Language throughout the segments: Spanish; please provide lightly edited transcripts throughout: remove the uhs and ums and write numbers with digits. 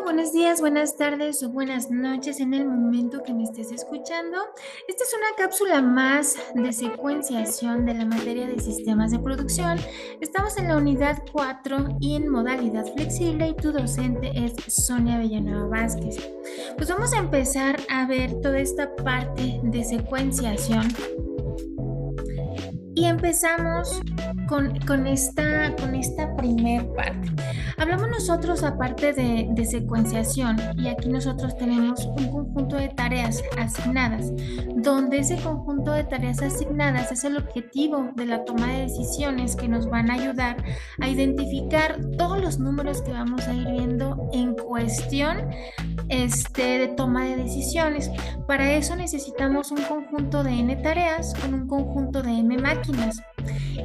buenos días, buenas tardes o buenas noches en el momento que me estés escuchando. Esta es una cápsula más de secuenciación de la materia de sistemas de producción. Estamos en la unidad 4 y en modalidad flexible y tu docente es Sonia Villanueva Vázquez. Pues vamos a empezar a ver toda esta parte de secuenciación y empezamos con esta primer parte. Hablamos nosotros aparte de secuenciación y aquí nosotros tenemos un conjunto de tareas asignadas, donde ese conjunto de tareas asignadas es el objetivo de la toma de decisiones que nos van a ayudar a identificar todos los números que vamos a ir viendo en cuestión de toma de decisiones. Para eso necesitamos un conjunto de n tareas con un conjunto de m máquinas.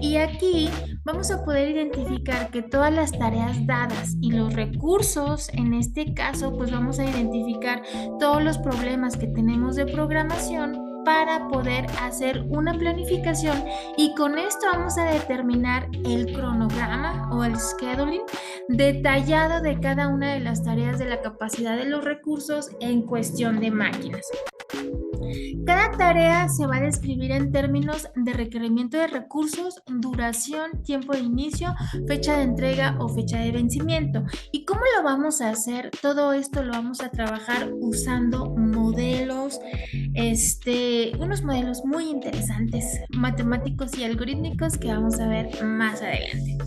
Y aquí vamos a poder identificar que todas las tareas dadas y los recursos, en este caso, pues vamos a identificar todos los problemas que tenemos de programación para poder hacer una planificación y con esto vamos a determinar el cronograma o el scheduling detallado de cada una de las tareas de la capacidad de los recursos en cuestión de máquinas. Cada tarea se va a describir en términos de requerimiento de recursos, duración, tiempo de inicio, fecha de entrega o fecha de vencimiento. ¿Y cómo lo vamos a hacer? Todo esto lo vamos a trabajar usando modelos, unos modelos muy interesantes, matemáticos y algorítmicos que vamos a ver más adelante.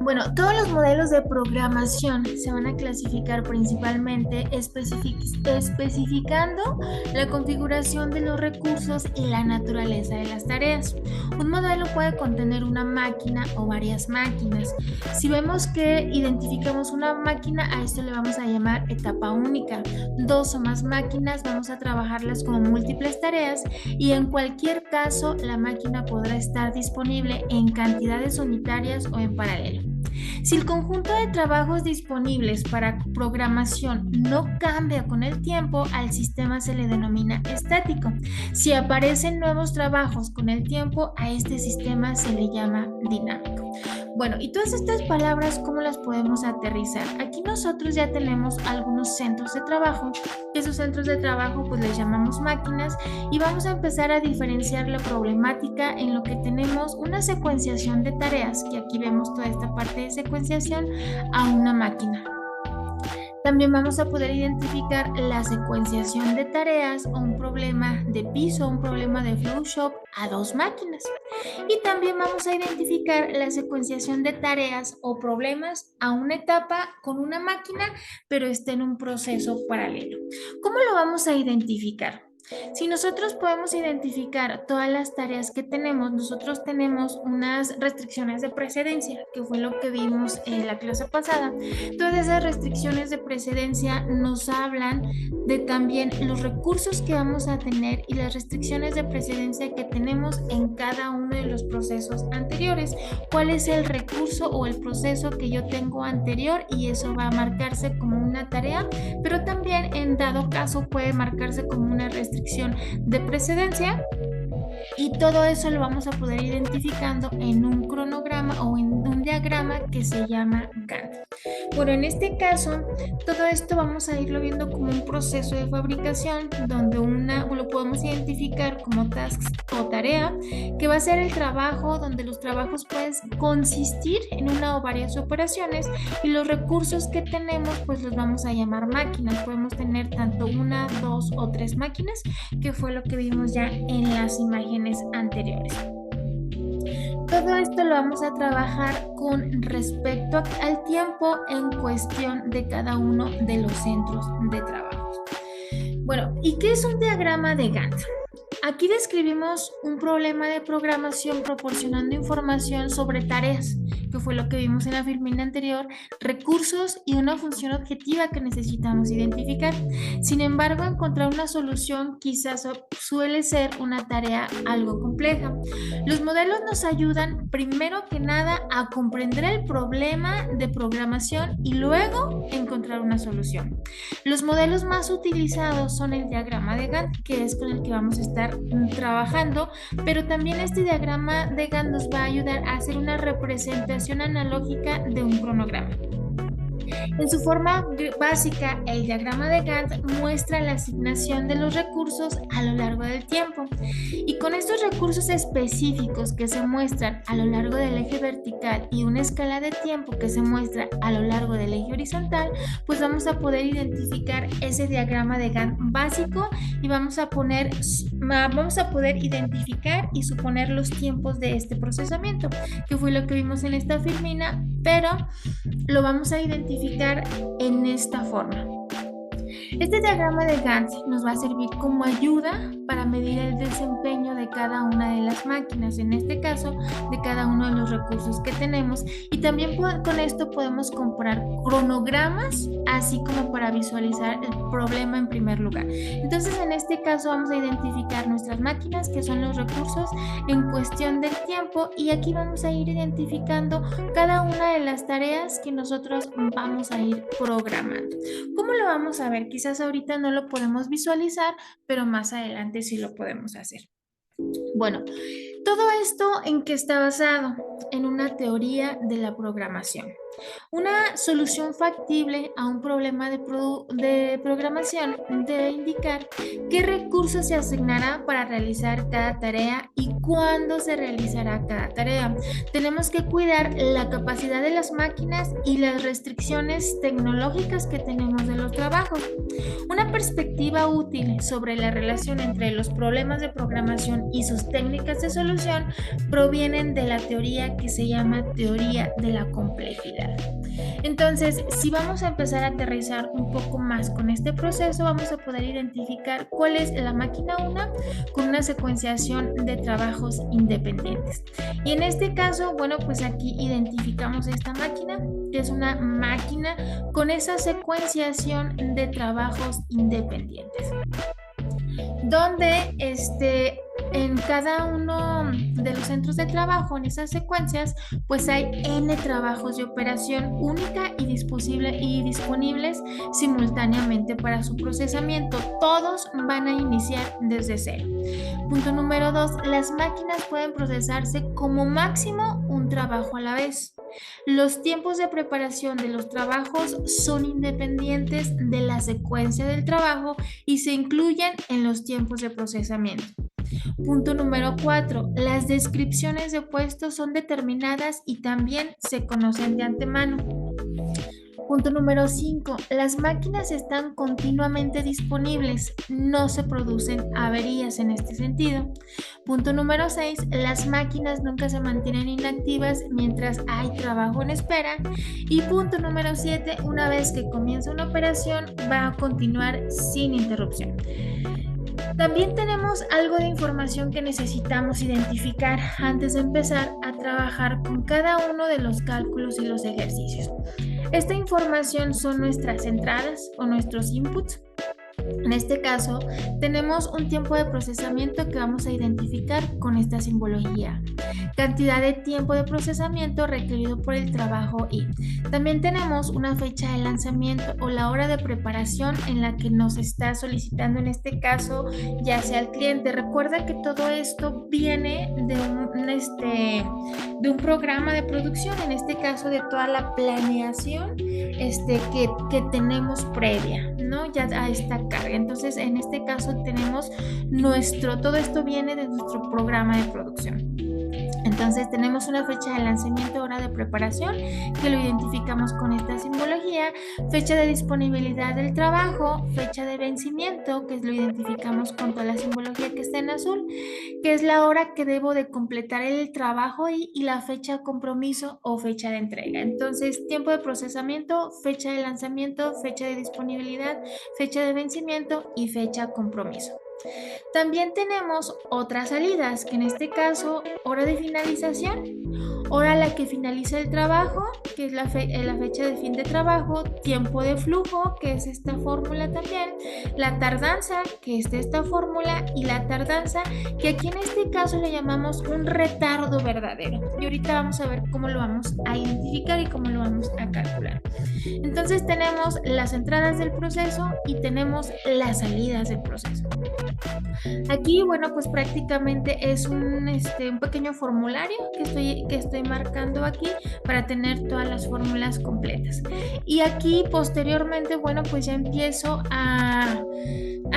Bueno, todos los modelos de programación se van a clasificar principalmente especificando la configuración de los recursos y la naturaleza de las tareas. Un modelo puede contener una máquina o varias máquinas. Si vemos que identificamos una máquina, a esto le vamos a llamar etapa única. Dos o más máquinas vamos a trabajarlas como múltiples tareas y en cualquier caso la máquina podrá estar disponible en cantidades unitarias o en paralelo. Si el conjunto de trabajos disponibles para programación no cambia con el tiempo, al sistema se le denomina estático. Si aparecen nuevos trabajos con el tiempo, a este sistema se le llama dinámico. Bueno, y todas estas palabras, ¿cómo las podemos aterrizar? Aquí nosotros ya tenemos algunos centros de trabajo. Esos centros de trabajo pues les llamamos máquinas y vamos a empezar a diferenciar la problemática en lo que tenemos una secuenciación de tareas, que aquí vemos toda esta parte de secuenciación a una máquina. También vamos a poder identificar la secuenciación de tareas o un problema de piso, un problema de flow shop a dos máquinas. Y también vamos a identificar la secuenciación de tareas o problemas a una etapa con una máquina, pero está en un proceso paralelo. ¿Cómo lo vamos a identificar? Si nosotros podemos identificar todas las tareas que tenemos, nosotros tenemos unas restricciones de precedencia, que fue lo que vimos en la clase pasada. Todas esas restricciones de precedencia nos hablan de también los recursos que vamos a tener y las restricciones de precedencia que tenemos en cada uno de los procesos anteriores. ¿Cuál es el recurso o el proceso que yo tengo anterior? Y eso va a marcarse como una tarea, pero también en dado caso puede marcarse como una restricción de precedencia y todo eso lo vamos a poder ir identificando en un cronograma o en un diagrama que se llama Gantt. Bueno, en este caso, todo esto vamos a irlo viendo como un proceso de fabricación donde lo podemos identificar como tasks o tarea, que va a ser el trabajo, donde los trabajos pueden consistir en una o varias operaciones y los recursos que tenemos pues los vamos a llamar máquinas. Podemos tener tanto una, dos o tres máquinas, que fue lo que vimos ya en las imágenes anteriores. Todo esto lo vamos a trabajar con respecto al tiempo en cuestión de cada uno de los centros de trabajo. Bueno, ¿y qué es un diagrama de Gantt? Aquí describimos un problema de programación proporcionando información sobre tareas, que fue lo que vimos en la filmina anterior, recursos y una función objetiva que necesitamos identificar. Sin embargo, encontrar una solución quizás suele ser una tarea algo compleja. Los modelos nos ayudan primero que nada a comprender el problema de programación y luego encontrar una solución. Los modelos más utilizados son el diagrama de Gantt, que es con el que vamos a estar trabajando, pero también este diagrama de Gantt nos va a ayudar a hacer una representación analógica de un cronograma. En su forma básica, el diagrama de Gantt muestra la asignación de los recursos a lo largo del tiempo. Y con estos recursos específicos que se muestran a lo largo del eje vertical y una escala de tiempo que se muestra a lo largo del eje horizontal, pues vamos a poder identificar ese diagrama de Gantt básico y vamos a poder identificar y suponer los tiempos de este procesamiento, que fue lo que vimos en esta filmina, pero lo vamos a identificar en esta forma. Este diagrama de Gantt nos va a servir como ayuda para medir el desempeño de cada una de las máquinas, en este caso de cada uno de los recursos que tenemos, y también con esto podemos comparar cronogramas, así como para visualizar el problema en primer lugar. Entonces, en este caso vamos a identificar nuestras máquinas, que son los recursos en cuestión del tiempo, y aquí vamos a ir identificando cada una de las tareas que nosotros vamos a ir programando. ¿Cómo lo vamos a ver? Quizás ahorita no lo podemos visualizar, pero más adelante sí lo podemos hacer. Bueno, todo esto ¿en qué está basado? En una teoría de la programación. Una solución factible a un problema de programación debe indicar qué recursos se asignará para realizar cada tarea y cuándo se realizará cada tarea. Tenemos que cuidar la capacidad de las máquinas y las restricciones tecnológicas que tenemos de los trabajos. Una perspectiva útil sobre la relación entre los problemas de programación y sus técnicas de solución provienen de la teoría que se llama teoría de la complejidad. Entonces, si vamos a empezar a aterrizar un poco más con este proceso, vamos a poder identificar cuál es la máquina 1 con una secuenciación de trabajos independientes. Y en este caso, bueno, pues aquí identificamos esta máquina, que es una máquina con esa secuenciación de trabajos independientes, donde en cada uno de los centros de trabajo, en esas secuencias, pues hay N trabajos de operación única y disponibles simultáneamente para su procesamiento. Todos van a iniciar desde cero. Punto número 2, las máquinas pueden procesarse como máximo un trabajo a la vez. Los tiempos de preparación de los trabajos son independientes de la secuencia del trabajo y se incluyen en los tiempos de procesamiento. Punto número 4. Las descripciones de puestos son determinadas y también se conocen de antemano. Punto número 5. Las máquinas están continuamente disponibles, no se producen averías en este sentido. Punto número 6. Las máquinas nunca se mantienen inactivas mientras hay trabajo en espera. Y punto número 7. Una vez que comienza una operación, va a continuar sin interrupción. También tenemos algo de información que necesitamos identificar antes de empezar a trabajar con cada uno de los cálculos y los ejercicios. Esta información son nuestras entradas o nuestros inputs. En este caso, tenemos un tiempo de procesamiento que vamos a identificar con esta simbología. Cantidad de tiempo de procesamiento requerido por el trabajo y también tenemos una fecha de lanzamiento o la hora de preparación en la que nos está solicitando, en este caso, ya sea el cliente. Recuerda que todo esto viene de un programa de producción, en este caso de toda la planeación que tenemos previa, ¿no? Ya a esta carga. Entonces, en este caso tenemos todo esto viene de nuestro programa de producción. Entonces tenemos una fecha de lanzamiento, hora de preparación, que lo identificamos con esta simbología, fecha de disponibilidad del trabajo, fecha de vencimiento, que lo identificamos con toda la simbología que está en azul, que es la hora que debo de completar el trabajo y la fecha de compromiso o fecha de entrega. Entonces, tiempo de procesamiento, fecha de lanzamiento, fecha de disponibilidad, fecha de vencimiento y fecha de compromiso. También tenemos otras salidas, que en este caso, hora de finalización, hora a la que finaliza el trabajo, que es la fecha de fin de trabajo, tiempo de flujo, que es esta fórmula también, la tardanza, que es esta fórmula, y la tardanza, que aquí en este caso le llamamos un retardo verdadero. Y ahorita vamos a ver cómo lo vamos a identificar y cómo lo vamos a calcular. Entonces tenemos las entradas del proceso y tenemos las salidas del proceso. Aquí, bueno, pues prácticamente es un pequeño formulario que estoy marcando aquí para tener todas las fórmulas completas. Y aquí posteriormente, bueno, pues ya empiezo a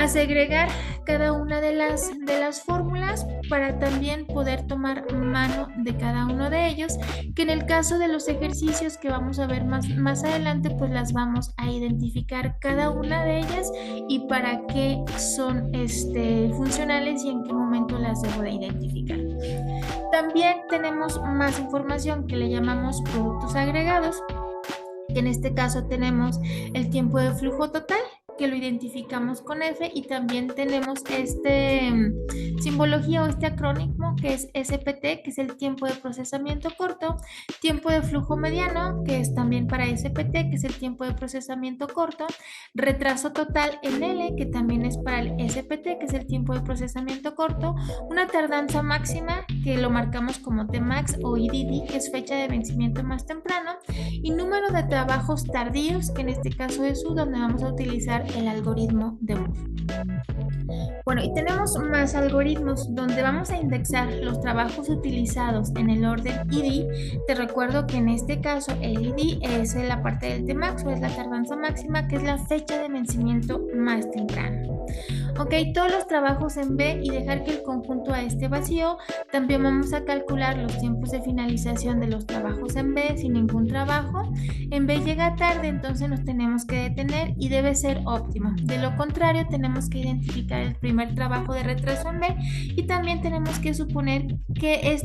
segregar cada una de las fórmulas para también poder tomar mano de cada uno de ellos, que en el caso de los ejercicios que vamos a ver más adelante, pues las vamos a identificar cada una de ellas y para qué son funcionales y en qué momento las debo de identificar. También tenemos más información que le llamamos productos agregados, que en este caso tenemos el tiempo de flujo total, que lo identificamos con F, y también tenemos simbología o este acrónimo que es SPT, que es el tiempo de procesamiento corto, tiempo de flujo mediano, que es también para SPT, que es el tiempo de procesamiento corto, retraso total en L, que también es para el SPT, que es el tiempo de procesamiento corto, una tardanza máxima, que lo marcamos como Tmax o IDD, que es fecha de vencimiento más temprano, y número de trabajos tardíos, que en este caso es U, donde vamos a utilizar el algoritmo de Moore. Bueno, y tenemos más algoritmos donde vamos a indexar los trabajos utilizados en el orden ID. Te recuerdo que en este caso el ID es la parte del Tmax o es la tardanza máxima, que es la fecha de vencimiento más temprana. Ok, todos los trabajos en B y dejar que el conjunto A esté vacío. También vamos a calcular los tiempos de finalización de los trabajos en B sin ningún trabajo. En B llega tarde, entonces nos tenemos que detener y debe ser óptimo. De lo contrario, tenemos que identificar el primer trabajo de retraso en B y también tenemos que suponer que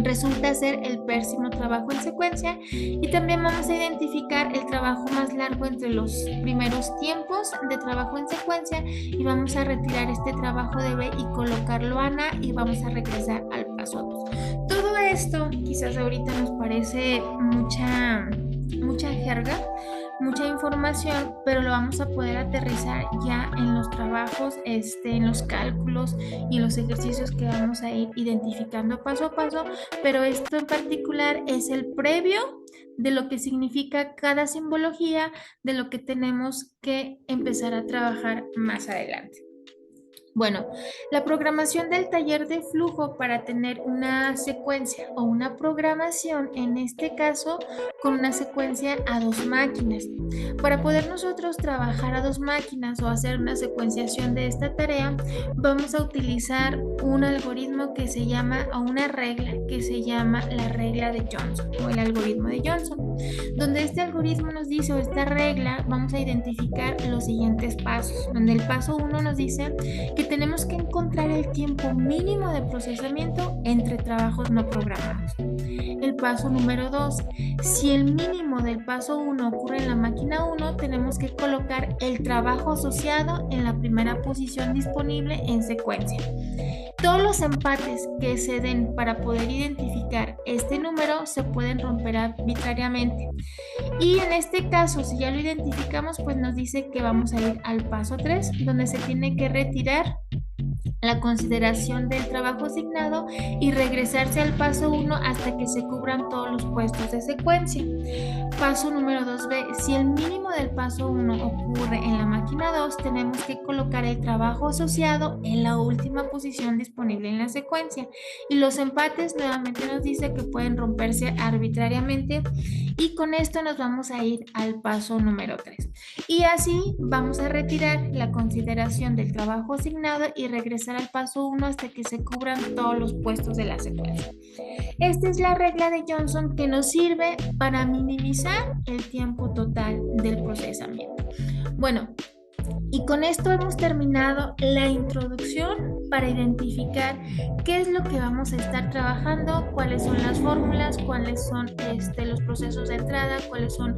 resulta ser el pésimo trabajo en secuencia, y también vamos a identificar el trabajo más largo entre los primeros tiempos de trabajo en secuencia y vamos a retirar este trabajo de B y colocarlo a A y vamos a regresar al paso 2. Todo esto quizás ahorita nos parece mucha jerga, mucha información, pero lo vamos a poder aterrizar ya en los trabajos, en los cálculos y en los ejercicios que vamos a ir identificando paso a paso, pero esto en particular es el previo de lo que significa cada simbología, de lo que tenemos que empezar a trabajar más adelante. Bueno, la programación del taller de flujo para tener una secuencia o una programación, en este caso, con una secuencia a 2 máquinas. Para poder nosotros trabajar a 2 máquinas o hacer una secuenciación de esta tarea, vamos a utilizar un algoritmo que se llama, o una regla que se llama la regla de Johnson o el algoritmo de Johnson, donde este algoritmo nos dice, o esta regla, vamos a identificar los siguientes pasos, donde el paso 1 nos dice que tenemos que encontrar el tiempo mínimo de procesamiento entre trabajos no programados. El paso número 2, si el mínimo del paso 1 ocurre en la máquina 1, tenemos que colocar el trabajo asociado en la primera posición disponible en secuencia. Todos los empates que se den para poder identificar este número se pueden romper arbitrariamente. Y en este caso, si ya lo identificamos, pues nos dice que vamos a ir al paso 3, donde se tiene que retirar la consideración del trabajo asignado y regresarse al paso 1 hasta que se cubran todos los puestos de secuencia. Paso número 2B, si el mínimo del paso 1 ocurre en la máquina 2, tenemos que colocar el trabajo asociado en la última posición disponible en la secuencia. Y los empates nuevamente nos dice que pueden romperse arbitrariamente, y con esto nos vamos a ir al paso número 3. Y así vamos a retirar la consideración del trabajo asignado y regresar al paso 1 hasta que se cubran todos los puestos de la secuencia. Esta es la regla de Johnson que nos sirve para minimizar el tiempo total del procesamiento. Bueno, y con esto hemos terminado la introducción para identificar qué es lo que vamos a estar trabajando, cuáles son las fórmulas, cuáles son los procesos de entrada, cuáles son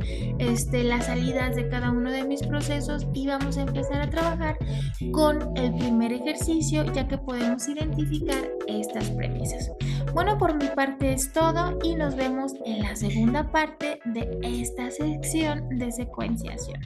las salidas de cada uno de mis procesos, y vamos a empezar a trabajar con el primer ejercicio, ya que podemos identificar estas premisas. Bueno, por mi parte es todo y nos vemos en la segunda parte de esta sección de secuenciación.